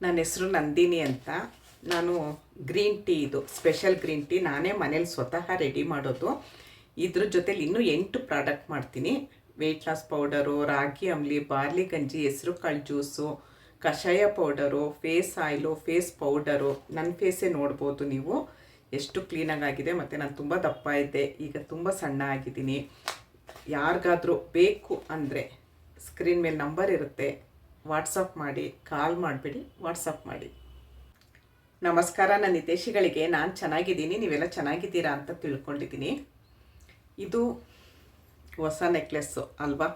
ನನ್ನ ಹೆಸರು ನಂದಿನಿ ಅಂತ. ನಾನು ಗ್ರೀನ್ ಟೀ, ಇದು ಸ್ಪೆಷಲ್ ಗ್ರೀನ್ ಟೀ ನಾನೇ ಮನೇಲಿ ಸ್ವತಃ ರೆಡಿ ಮಾಡೋದು. ಇದ್ರ ಜೊತೆಲಿ ಇನ್ನೂ 8 ಪ್ರಾಡಕ್ಟ್ ಮಾಡ್ತೀನಿ. ವೆಯ್ಟ್ ಲಾಸ್ ಪೌಡರು, ರಾಗಿ ಅಂಬ್ಲಿ, ಬಾರ್ಲಿ ಗಂಜಿ, ಹೆಸರು ಕಾಳು ಜ್ಯೂಸು, ಕಷಾಯ powder, face oil, face powder. ನನ್ನ ಫೇಸೇ ನೋಡ್ಬೋದು ನೀವು ಎಷ್ಟು ಕ್ಲೀನಾಗಿದೆ. ಮತ್ತು ನಾನು ತುಂಬ ದಪ್ಪ ಇದ್ದೆ, ಈಗ ತುಂಬ ಸಣ್ಣ ಆಗಿದ್ದೀನಿ. ಯಾರಿಗಾದರೂ ಬೇಕು ಅಂದರೆ ಸ್ಕ್ರೀನ್ ಮೇಲೆ ನಂಬರ್ ಇರುತ್ತೆ, ವಾಟ್ಸಪ್ ಮಾಡಿ. ಕಾಲ್ ಮಾಡಬೇಡಿ, ವಾಟ್ಸಪ್ ಮಾಡಿ. ನಮಸ್ಕಾರ. ನನ್ನ ಹಿತೈಷಿಗಳಿಗೆ ನಾನು ಚೆನ್ನಾಗಿದ್ದೀನಿ, ನೀವೆಲ್ಲ ಚೆನ್ನಾಗಿದ್ದೀರಾ ಅಂತ ತಿಳ್ಕೊಂಡಿದ್ದೀನಿ. ಇದು ಹೊಸ ನೆಕ್ಲೆಸ್ಸು ಅಲ್ವಾ,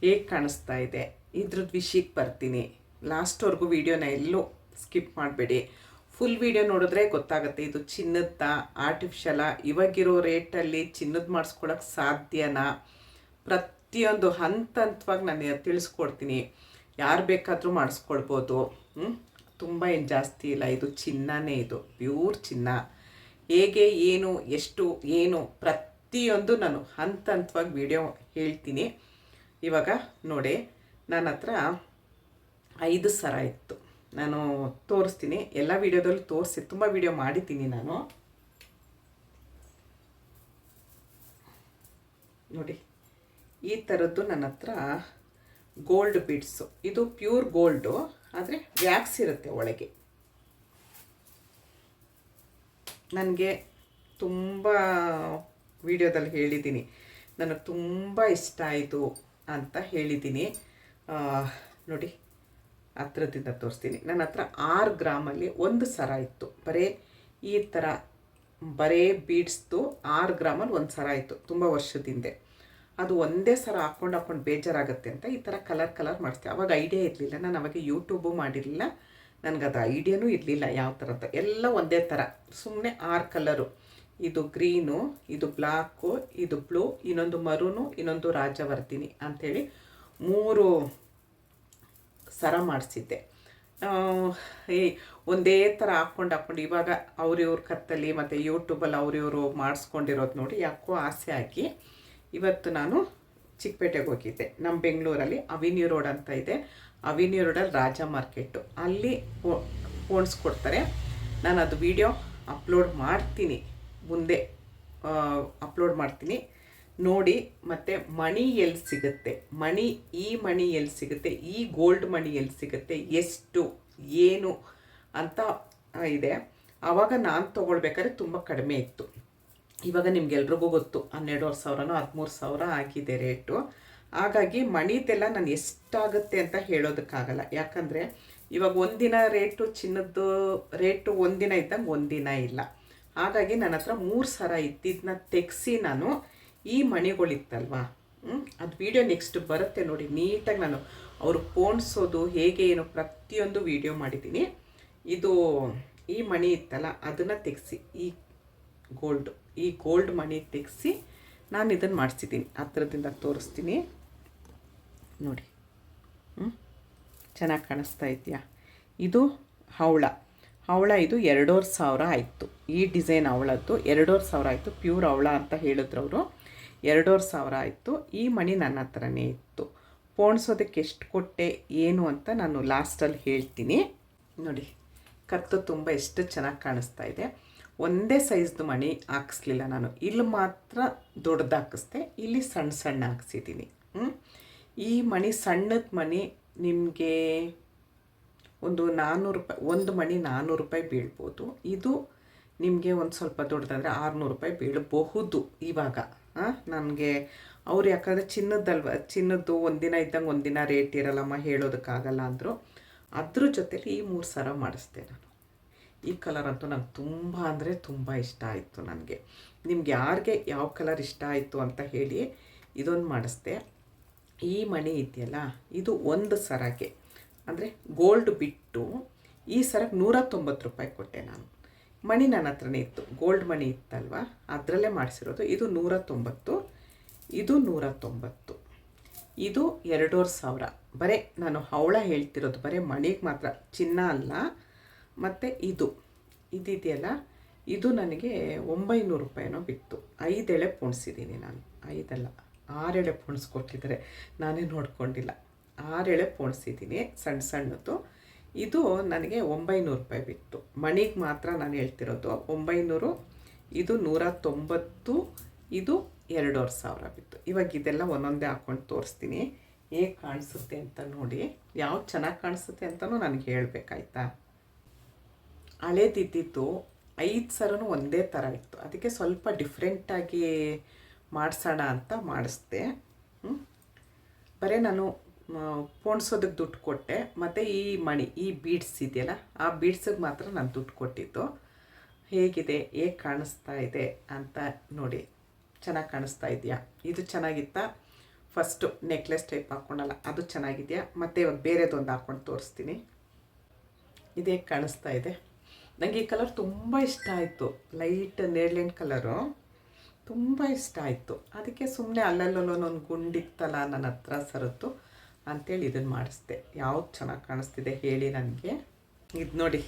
ಹೇಗೆ ಕಾಣಿಸ್ತಾ ಇದೆ ಇದ್ರದ್ದು ವಿಷಯಕ್ಕೆ ಬರ್ತೀನಿ. ಲಾಸ್ಟ್ವರೆಗೂ ವೀಡಿಯೋನ ಎಲ್ಲೂ ಸ್ಕಿಪ್ ಮಾಡಬೇಡಿ. ಫುಲ್ ವೀಡಿಯೋ ನೋಡಿದ್ರೆ ಗೊತ್ತಾಗುತ್ತೆ ಇದು ಚಿನ್ನದ ಆರ್ಟಿಫಿಷಿಯಲ, ಇವಾಗಿರೋ ರೇಟಲ್ಲಿ ಚಿನ್ನದ ಮಾಡಿಸ್ಕೊಳಕ್ಕೆ ಸಾಧ್ಯನಾ, ಪ್ರತಿಯೊಂದು ಹಂತವಾಗಿ ನಾನು ತಿಳಿಸ್ಕೊಡ್ತೀನಿ. ಯಾರು ಬೇಕಾದರೂ ಮಾಡಿಸ್ಕೊಳ್ಬೋದು. ತುಂಬ ಏನು ಜಾಸ್ತಿ ಇಲ್ಲ, ಇದು ಚಿನ್ನನೇ, ಇದು ಪ್ಯೂರ್ ಚಿನ್ನ. ಹೇಗೆ ಏನು ಎಷ್ಟು ಏನು ಪ್ರತಿಯೊಂದು ನಾನು ಹಂತವಾಗಿ ವಿಡಿಯೋ ಹೇಳ್ತೀನಿ. ಇವಾಗ ನೋಡಿ, ನನ್ನ ಹತ್ರ 5 ಸರ ಇತ್ತು. ನಾನು ತೋರಿಸ್ತೀನಿ, ಎಲ್ಲ ವಿಡಿಯೋದಲ್ಲೂ ತೋರಿಸಿ, ತುಂಬ ವಿಡಿಯೋ ಮಾಡಿದ್ದೀನಿ ನಾನು. ನೋಡಿ, ಈ ಥರದ್ದು ನನ್ನ ಹತ್ರ ಗೋಲ್ಡ್ ಬೀಡ್ಸು. ಇದು ಪ್ಯೂರ್ ಗೋಲ್ಡು, ಆದರೆ ವ್ಯಾಕ್ಸ್ ಇರುತ್ತೆ ಒಳಗೆ. ನನಗೆ ತುಂಬ ವಿಡಿಯೋದಲ್ಲಿ ಹೇಳಿದ್ದೀನಿ, ನನಗೆ ತುಂಬ ಇಷ್ಟ ಆಯಿತು ಅಂತ ಹೇಳಿದ್ದೀನಿ. ನೋಡಿ, ಹತ್ರದಿಂದ ತೋರಿಸ್ತೀನಿ. ನನ್ನ ಹತ್ರ 6 ಗ್ರಾಮಲ್ಲಿ ಒಂದು ಸರ ಇತ್ತು. ಈ ಥರ ಬರೇ ಬೀಡ್ಸ್ದು 6 ಗ್ರಾಮಲ್ಲಿ ಒಂದು ಸರ ಇತ್ತು, ತುಂಬ ವರ್ಷದಿಂದ. ಅದು ಒಂದೇ ಸರ ಹಾಕ್ಕೊಂಡು ಬೇಜಾರಾಗುತ್ತೆ ಅಂತ ಈ ಥರ ಕಲರ್ ಮಾಡಿಸ್ತೀವಿ. ಅವಾಗ ಐಡಿಯಾ ಇರಲಿಲ್ಲ, ನಾನು ಅವಾಗ ಯೂಟ್ಯೂಬು ಮಾಡಿರಲಿಲ್ಲ, ನನಗದು ಐಡಿಯಾನೂ ಇರಲಿಲ್ಲ ಯಾವ ಥರ ಅಂತ. ಎಲ್ಲ ಒಂದೇ ಥರ, ಸುಮ್ಮನೆ 6 ಕಲರು. ಇದು ಗ್ರೀನು, ಇದು ಬ್ಲ್ಯಾಕು, ಇದು ಬ್ಲೂ, ಇನ್ನೊಂದು ಮರೂನು, ಇನ್ನೊಂದು ರಾಜವರ್ಧಿನಿ ಅಂಥೇಳಿ 3 ಸರ ಮಾಡಿಸಿದ್ದೆ. ಒಂದೇ ಥರ ಹಾಕ್ಕೊಂಡು ಇವಾಗ ಅವ್ರಿವ್ರ ಕತ್ತಲ್ಲಿ ಮತ್ತು ಯೂಟ್ಯೂಬಲ್ಲಿ ಅವ್ರಿವರು ಮಾಡಿಸ್ಕೊಂಡಿರೋದು ನೋಡಿ ಯಾಕೋ ಆಸೆ ಆಗಿ ಇವತ್ತು ನಾನು ಚಿಕ್ಕಪೇಟೆಗೆ ಹೋಗಿದ್ದೆ. ನಮ್ಮ ಬೆಂಗಳೂರಲ್ಲಿ ಅವಿನ್ಯೂ ರೋಡ್ ಅಂತ ಇದೆ, ಅವಿನ್ಯೂ ರೋಡಲ್ಲಿ ರಾಜ ಮಾರ್ಕೆಟು, ಅಲ್ಲಿ ಕೊಡ್ತಾರೆ. ನಾನು ಅದು ವಿಡಿಯೋ ಅಪ್ಲೋಡ್ ಮಾಡ್ತೀನಿ, ಮುಂದೆ ಅಪ್ಲೋಡ್ ಮಾಡ್ತೀನಿ ನೋಡಿ. ಮತ್ತು ಮಣಿ ಎಲ್ಲಿ ಸಿಗುತ್ತೆ, ಈ ಮಣಿ ಎಲ್ಲಿ ಸಿಗುತ್ತೆ, ಈ ಗೋಲ್ಡ್ ಮಣಿ ಎಲ್ಲಿ ಸಿಗುತ್ತೆ, ಎಷ್ಟು ಏನು ಅಂತ ಇದೆ. ಆವಾಗ ನಾನು ತೊಗೊಳ್ಬೇಕಾದ್ರೆ ತುಂಬ ಕಡಿಮೆ ಇತ್ತು. ಇವಾಗ ನಿಮ್ಗೆಲ್ರಿಗೂ ಗೊತ್ತು 12,500 13,000 ಆಗಿದೆ ರೇಟು. ಹಾಗಾಗಿ ಮಣಿದೆಲ್ಲ ನಾನು ಎಷ್ಟಾಗುತ್ತೆ ಅಂತ ಹೇಳೋದಕ್ಕಾಗಲ್ಲ, ಯಾಕಂದರೆ ಇವಾಗ ಒಂದಿನ ರೇಟು, ಚಿನ್ನದ್ದು ರೇಟು ಒಂದಿನ ಇದ್ದಂಗೆ ಒಂದಿನ ಇಲ್ಲ. ಹಾಗಾಗಿ ನನ್ನ ಹತ್ರ 3 ಸರ ಇದ್ದಿದ್ದನ್ನ ತೆಗೆಸಿ ನಾನು ಈ ಮಣಿಗಳಿತ್ತಲ್ವ, ಅದು ವಿಡಿಯೋ ನೆಕ್ಸ್ಟ್ ಬರುತ್ತೆ ನೋಡಿ. ನೀಟಾಗಿ ನಾನು ಅವರು ಪೋಣಿಸೋದು ಹೇಗೆ ಏನು ಪ್ರತಿಯೊಂದು ವಿಡಿಯೋ ಮಾಡಿದ್ದೀನಿ. ಇದು ಈ ಮಣಿ ಇತ್ತಲ್ಲ, ಅದನ್ನು ತೆಗೆಸಿ, ಈ ಗೋಲ್ಡ್ ಮಣಿ ತೆಗೆಸಿ ನಾನು ಇದನ್ನು ಮಾಡಿಸಿದ್ದೀನಿ. ಹತ್ರದಿಂದ ತೋರಿಸ್ತೀನಿ ನೋಡಿ. ಚೆನ್ನಾಗಿ ಕಾಣಿಸ್ತಾ ಇದೆಯಾ? ಇದು ಹವಳ, ಇದು 2,500 ಆಯಿತು. ಈ ಡಿಸೈನ್ ಹವಳದ್ದು 2,500 ಆಯಿತು. ಪ್ಯೂರ್ ಹವಳ ಅಂತ ಹೇಳಿದ್ರು ಅವರು, 2,500 ಆಯಿತು. ಈ ಮಣಿ ನನ್ನ ಹತ್ರನೇ ಇತ್ತು. ಪೋಣಿಸೋದಕ್ಕೆ ಎಷ್ಟು ಕೊಟ್ಟೆ ಏನು ಅಂತ ನಾನು ಲಾಸ್ಟಲ್ಲಿ ಹೇಳ್ತೀನಿ. ನೋಡಿ, ಕತ್ತು ತುಂಬ ಎಷ್ಟು ಚೆನ್ನಾಗಿ ಕಾಣಿಸ್ತಾ ಇದೆ. ಒಂದೇ ಸೈಜ್ದು ಮಣಿ ಹಾಕಿಸ್ಲಿಲ್ಲ ನಾನು, ಇಲ್ಲಿ ಮಾತ್ರ ದೊಡ್ಡದು ಹಾಕಿಸ್ದೆ, ಇಲ್ಲಿ ಸಣ್ಣ ಸಣ್ಣ ಹಾಕ್ಸಿದ್ದೀನಿ. ಈ ಮಣಿ, ಸಣ್ಣದ ಮಣಿ ನಿಮಗೆ ಒಂದು 400 ರೂಪಾಯಿ, ಒಂದು ಮಣಿ 400 ರೂಪಾಯಿ ಬೀಳ್ಬೋದು. ಇದು ನಿಮಗೆ ಒಂದು ಸ್ವಲ್ಪ ದೊಡ್ಡದಾದರೆ 600 ರೂಪಾಯಿ ಬೀಳಬಹುದು ಇವಾಗ. ನನಗೆ ಅವ್ರು ಯಾಕಂದರೆ ಚಿನ್ನದ್ದು ಒಂದಿನ ಇದ್ದಂಗೆ ಒಂದಿನ ರೇಟ್ ಇರಲ್ಲಮ್ಮ, ಹೇಳೋದಕ್ಕಾಗಲ್ಲ ಅಂದರು. ಅದ್ರ ಜೊತೆಲಿ ಈ 3 ಸರ ಮಾಡಿಸ್ದೆ ನಾನು. ಈ ಕಲರ್ ಅಂತೂ ನಂಗೆ ತುಂಬ ಅಂದರೆ ತುಂಬ ಇಷ್ಟ ಆಯಿತು ನನಗೆ. ನಿಮ್ಗೆ ಯಾರಿಗೆ ಯಾವ ಕಲರ್ ಇಷ್ಟ ಆಯಿತು ಅಂತ ಹೇಳಿ ಇದೊಂದು ಮಾಡಿಸ್ದೆ. ಈ ಮಣಿ ಇದೆಯಲ್ಲ, ಇದು ಒಂದು ಸರಕ್ಕೆ ಅಂದರೆ ಗೋಲ್ಡ್ ಬಿಟ್ಟು ಈ ಸರಕ್ಕೆ 190 ರೂಪಾಯಿ ಕೊಟ್ಟೆ ನಾನು. ಮಣಿ ನನ್ನ ಹತ್ರನೇ ಇತ್ತು, ಗೋಲ್ಡ್ ಮಣಿ ಇತ್ತಲ್ವ, ಅದರಲ್ಲೇ ಮಾಡಿಸಿರೋದು. ಇದು 190, ಇದು 190, ಇದು 2,500. ಬರೀ ನಾನು ಹವಳ ಹೇಳ್ತಿರೋದು ಬರೀ ಮಣಿಗೆ ಮಾತ್ರ, ಚಿನ್ನ ಅಲ್ಲ. ಮತ್ತು ಇದೆಯಲ್ಲ, ಇದು ನನಗೆ 900 ರೂಪಾಯಿನೋ ಬಿತ್ತು. 5 ಎಳೆ ಪೋಣಿಸಿದ್ದೀನಿ ನಾನು, 5 ಅಲ್ಲ 6 ಎಳೆ ಪೋಣಿಸ್ಕೊಟ್ಟಿದ್ದಾರೆ, ನಾನೇ ನೋಡ್ಕೊಂಡಿಲ್ಲ. 6 ಎಳೆ ಪೋಣಿಸಿದ್ದೀನಿ, ಸಣ್ಣದು. ಇದು ನನಗೆ 900 ರೂಪಾಯಿ ಬಿತ್ತು. ಮಣಿಗೆ ಮಾತ್ರ ನಾನು ಹೇಳ್ತಿರೋದು 900. ಇದು 190. ಇದು 2500 ಬಿತ್ತು. ಇವಾಗ ಇದೆಲ್ಲ ಒಂದೊಂದೇ ಹಾಕ್ಕೊಂಡು ತೋರಿಸ್ತೀನಿ, ಹೇಗೆ ಕಾಣಿಸುತ್ತೆ ಅಂತ ನೋಡಿ. ಯಾವ್ದು ಚೆನ್ನಾಗಿ ಕಾಣಿಸುತ್ತೆ ಅಂತಲೂ ನನಗೆ ಹೇಳಬೇಕಾಯ್ತಾ. ಹಳೇದಿದ್ದಿದ್ದು 5 ಸರನೂ ಒಂದೇ ಥರ ಇತ್ತು, ಅದಕ್ಕೆ ಸ್ವಲ್ಪ ಡಿಫ್ರೆಂಟಾಗಿ ಮಾಡಿಸೋಣ ಅಂತ ಮಾಡಿಸ್ದೆ. ಬರೀ ನಾನು ಪೋಣಿಸೋದಕ್ಕೆ ದುಡ್ಡು ಕೊಟ್ಟೆ, ಮತ್ತು ಈ ಮಣಿ, ಈ ಬೀಡ್ಸ್ ಇದೆಯಲ್ಲ, ಆ ಬೀಡ್ಸಿಗೆ ಮಾತ್ರ ನಾನು ದುಡ್ಡು ಕೊಟ್ಟಿದ್ದು. ಹೇಗಿದೆ, ಹೇಗೆ ಕಾಣಿಸ್ತಾ ಇದೆ ಅಂತ ನೋಡಿ. ಚೆನ್ನಾಗಿ ಕಾಣಿಸ್ತಾ ಇದೆಯಾ? ಇದು ಚೆನ್ನಾಗಿತ್ತಾ? ಫಸ್ಟು ನೆಕ್ಲೆಸ್ ಟೈಪ್ ಹಾಕ್ಕೊಂಡಲ್ಲ, ಅದು ಚೆನ್ನಾಗಿದೆಯಾ? ಮತ್ತು ಇವಾಗ ಬೇರೆದೊಂದು ಹಾಕ್ಕೊಂಡು ತೋರಿಸ್ತೀನಿ. ಇದೇ ಕಾಣಿಸ್ತಾ ಇದೆ. ನನಗೆ ಈ ಕಲರ್ ತುಂಬ ಇಷ್ಟ ಆಯಿತು, ಲೈಟ್ ನೇರ್ಲೆಂಡ್ ಕಲರು ತುಂಬ ಇಷ್ಟ ಆಯಿತು. ಅದಕ್ಕೆ ಸುಮ್ಮನೆ ಅಲ್ಲಲ್ಲೊಂದು ಗುಂಡಿತ್ತಲ್ಲ ನನ್ನ ಹತ್ರ ಸರತ್ತು ಅಂಥೇಳಿ ಇದನ್ನು ಮಾಡಿಸ್ದೆ. ಯಾವ್ದು ಚೆನ್ನಾಗಿ ಕಾಣಿಸ್ತಿದೆ ಹೇಳಿ ನನಗೆ. ಇದು ನೋಡಿ,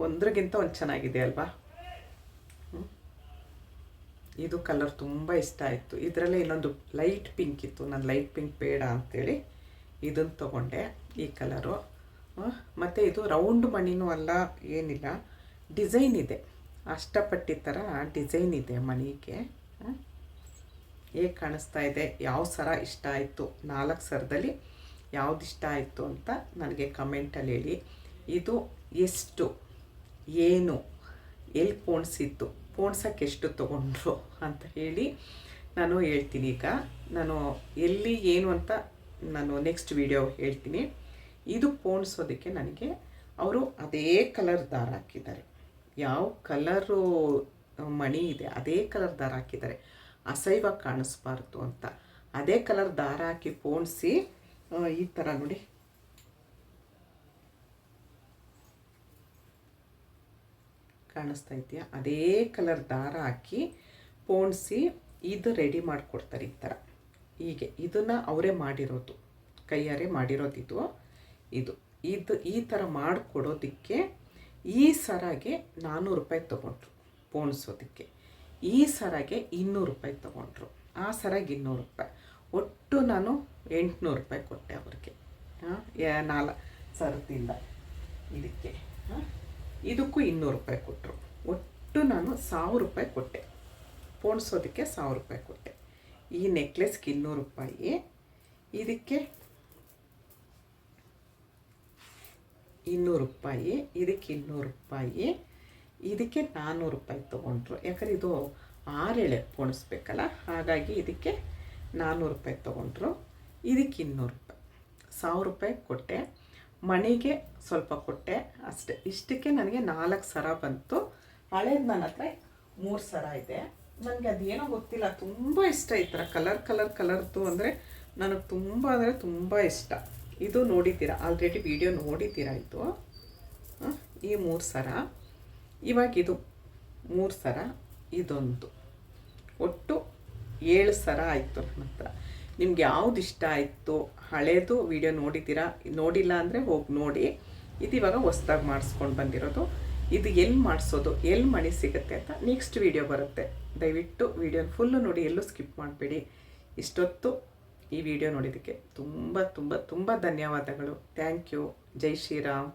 ಒಂದ್ರಿಗಿಂತ ಒಂದು ಚೆನ್ನಾಗಿದೆ ಅಲ್ವಾ? ಇದು ಕಲರ್ ತುಂಬ ಇಷ್ಟ ಆಯಿತು. ಇದರಲ್ಲೇ ಇನ್ನೊಂದು ಲೈಟ್ ಪಿಂಕ್ ಇತ್ತು, ನಾನು ಲೈಟ್ ಪಿಂಕ್ ಬೇಡ ಅಂಥೇಳಿ ಇದನ್ನು ತೊಗೊಂಡೆ, ಈ ಕಲರು. ಮತ್ತು ಇದು ರೌಂಡ್ ಮಣಿನೂ ಅಲ್ಲ, ಏನಿಲ್ಲ, ಡಿಸೈನ್ ಇದೆ, ಅಷ್ಟಪಟ್ಟಿ ಥರ ಡಿಸೈನ್ ಇದೆ ಮಣಿಗೆ. ಹೇಗೆ ಕಾಣಿಸ್ತಾ ಇದೆ? ಯಾವ ಸರ ಇಷ್ಟ ಆಯಿತು? 4 ಸರದಲ್ಲಿ ಯಾವ್ದು ಇಷ್ಟ ಆಯಿತು ಅಂತ ನನಗೆ ಕಮೆಂಟಲ್ಲಿ ಹೇಳಿ. ಇದು ಎಷ್ಟು, ಏನು, ಎಲ್ಲಿ ಪೋಣಿಸಿದ್ದು, ಪೋಣ್ಸೋಕ್ಕೆ ಎಷ್ಟು ತೊಗೊಂಡ್ರು ಅಂತ ಹೇಳಿ ನಾನು ಹೇಳ್ತೀನಿ. ಈಗ ನಾನು ಎಲ್ಲಿ ಏನು ಅಂತ ನಾನು ನೆಕ್ಸ್ಟ್ ವಿಡಿಯೋ ಹೇಳ್ತೀನಿ. ಇದು ಪೋಣಿಸೋದಕ್ಕೆ ನನಗೆ ಅವರು ಅದೇ ಕಲರ್ ದಾರ ಹಾಕಿದ್ದಾರೆ, ಯಾವ ಕಲರು ಮಣಿ ಇದೆ ಅದೇ ಕಲರ್ ದಾರ ಹಾಕಿದ್ದಾರೆ, ಅಸಹ್ಯವಾಗಿ ಕಾಣಿಸ್ಬಾರ್ದು ಅಂತ. ಅದೇ ಕಲರ್ ದಾರ ಹಾಕಿ ಪೋಣಿಸಿ ಈ ಥರ ನೋಡಿ, ಕಾಣಿಸ್ತಾ ಇದೆಯಾ? ಅದೇ ಕಲರ್ ದಾರ ಹಾಕಿ ಪೋಣಿಸಿ ಇದು ರೆಡಿ ಮಾಡಿಕೊಡ್ತಾರೆ ಈ ಥರ. ಹೀಗೆ ಇದನ್ನು ಅವರೇ ಮಾಡಿರೋದು, ಕೈಯಾರೆ ಮಾಡಿರೋದು ಇದು ಈ ಥರ ಮಾಡಿಕೊಡೋದಕ್ಕೆ ಈ ಸರಾಗೆ 400 ರೂಪಾಯಿ ತೊಗೊಂಡ್ರು ಪೋಣಿಸೋದಕ್ಕೆ. ಈ ಸರಾಗೆ 200 ರೂಪಾಯಿ ತೊಗೊಂಡ್ರು, ಆ ಸರಾಗೆ 200 ರೂಪಾಯಿ. ಒಟ್ಟು ನಾನು 800 ರೂಪಾಯಿ ಕೊಟ್ಟೆ ಅವ್ರಿಗೆ. 4 ಸರದಿಂದ ಇದಕ್ಕೆ, ಇದಕ್ಕೂ 200 ರೂಪಾಯಿ ಕೊಟ್ಟರು. ಒಟ್ಟು ನಾನು 1000 ರೂಪಾಯಿ ಕೊಟ್ಟೆ, ಪೋಣಿಸೋದಕ್ಕೆ 1000 ರೂಪಾಯಿ ಕೊಟ್ಟೆ. ಈ ನೆಕ್ಲೆಸ್ಗೆ 200 ರೂಪಾಯಿ, ಇದಕ್ಕೆ 200 ರೂಪಾಯಿ, ಇದಕ್ಕೆ 200 ರೂಪಾಯಿ, ಇದಕ್ಕೆ 400 ರೂಪಾಯಿ ತೊಗೊಂಡ್ರು. ಯಾಕಂದರೆ ಇದು 6 ಎಳೆ ಪೋಣಿಸ್ಬೇಕಲ್ಲ, ಹಾಗಾಗಿ ಇದಕ್ಕೆ 400 ರೂಪಾಯಿ ತೊಗೊಂಡ್ರು. ಇದಕ್ಕೆ 200 ರೂಪಾಯಿ, 1000 ರೂಪಾಯಿ ಕೊಟ್ಟೆ. ಮಣಿಗೆ ಸ್ವಲ್ಪ ಕೊಟ್ಟೆ ಅಷ್ಟೇ. ಇಷ್ಟಕ್ಕೆ ನನಗೆ 4 ಸರ ಬಂತು. ಹಳೇದು ನನ್ನ ಹತ್ರ 3 ಸರ ಇದೆ. ನನಗೆ ಅದೇನೋ ಗೊತ್ತಿಲ್ಲ, ತುಂಬ ಇಷ್ಟ ಈ ಥರ ಕಲರ್ದು ಅಂದರೆ ನನಗೆ ತುಂಬ ಅಂದರೆ ತುಂಬ ಇಷ್ಟ. ಇದು ನೋಡಿದ್ದೀರಾ, ಆಲ್ರೆಡಿ ವಿಡಿಯೋ ನೋಡಿದ್ದೀರಾ. ಇದು ಈ 3 ಸರ, ಇವಾಗ ಇದು 3 ಸರ, ಇದೊಂದು, ಒಟ್ಟು 7 ಸರ ಆಯಿತು ನನ್ನ ಹತ್ರ. ನಿಮ್ಗೆ ಯಾವ್ದು ಇಷ್ಟ ಆಯಿತು? ಹಳೇದು ವಿಡಿಯೋ ನೋಡಿದ್ದೀರಾ, ನೋಡಿಲ್ಲ ಅಂದರೆ ಹೋಗಿ ನೋಡಿ. ಇದು ಇವಾಗ ಹೊಸ್ದಾಗಿ ಮಾಡಿಸ್ಕೊಂಡು ಬಂದಿರೋದು. ಇದು ಎಲ್ಲಿ ಮಾಡಿಸೋದು, ಎಲ್ಲಿ ಮಣಿ ಸಿಗುತ್ತೆ ಅಂತ ನೆಕ್ಸ್ಟ್ ವಿಡಿಯೋ ಬರುತ್ತೆ. ದಯವಿಟ್ಟು ವಿಡಿಯೋನ ಫುಲ್ಲು ನೋಡಿ, ಎಲ್ಲೂ ಸ್ಕಿಪ್ ಮಾಡಬೇಡಿ. ಇಷ್ಟೊತ್ತು ಈ ವಿಡಿಯೋ ನೋಡಿದ್ದಕ್ಕೆ ತುಂಬ ತುಂಬ ತುಂಬ ಧನ್ಯವಾದಗಳು. Thank you. ಜೈ ಶ್ರೀರಾಮ್.